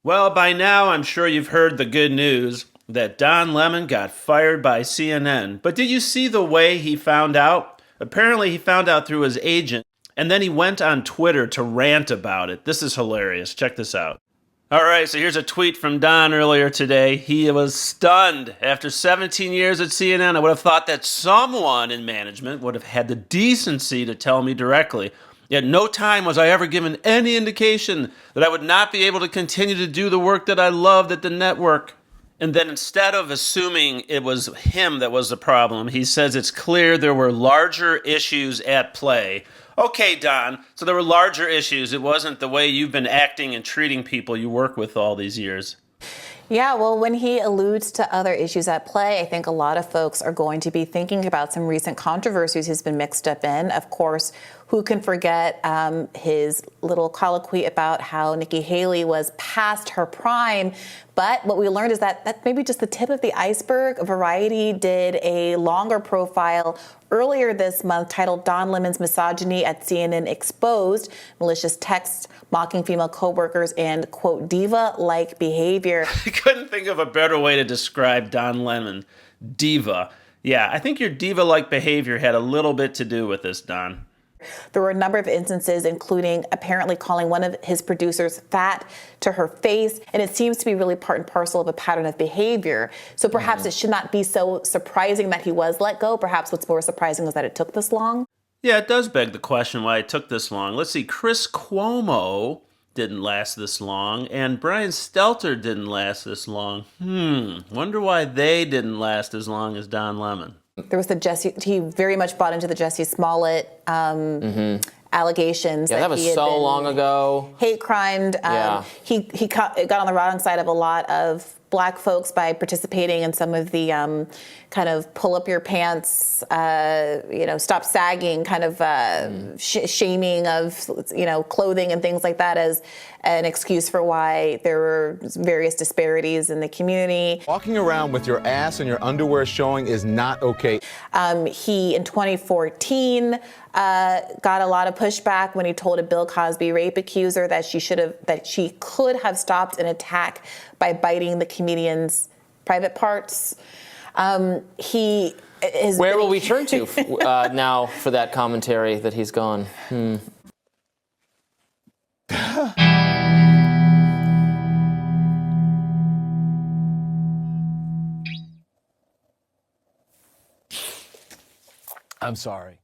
Well, by now, I'm sure you've heard the good news that Don Lemon got fired by CNN. But did you see the way he found out? Apparently, he found out through his agent, and then he went on Twitter to rant about it. This is hilarious. Check this out. All right, so here's a tweet from Don earlier today. He was stunned. After 17 years at CNN, I would have thought that someone in management would have had the decency to tell me directly. At no time was I ever given any indication that I would not be able to continue to do the work that I loved at the network. And then instead of assuming it was him that was the problem, he says it's clear there were larger issues at play. Okay, Don, so there were larger issues. It wasn't the way you've been acting and treating people you work with all these years. Yeah, well, when he alludes to other issues at play, I think a lot of folks are going to be thinking about some recent controversies he's been mixed up in. Of course, who can forget his little colloquy about how Nikki Haley was past her prime? But what we learned is that that's maybe just the tip of the iceberg. Variety did a longer profile earlier this month titled Don Lemon's Misogyny at CNN Exposed, malicious texts mocking female coworkers and, quote, diva-like behavior. I couldn't think of a better way to describe Don Lemon. Diva. Yeah, I think your diva-like behavior had a little bit to do with this, Don. There were a number of instances, including apparently calling one of his producers fat to her face, and it seems to be really part and parcel of a pattern of behavior. So perhaps it should not be so surprising that he was let go. Perhaps what's more surprising is that it took this long. Yeah, it does beg the question why it took this long. Let's see, Chris Cuomo didn't last this long, and Brian Stelter didn't last this long. Wonder why they didn't last as long as Don Lemon. There was he very much bought into the Jesse Smollett allegations. Yeah, that was he had so been long ago. Hate crimed. Yeah. He got on the wrong side of a lot of Black folks by participating in some of the kind of pull up your pants, stop sagging kind of shaming of, clothing and things like that as an excuse for why there were various disparities in the community. Walking around with your ass and your underwear showing is not okay. He, in 2014, got a lot of pushback when he told a Bill Cosby rape accuser that she could have stopped an attack by biting the comedian's private parts. Where will we turn to now for that commentary that he's gone? I'm sorry.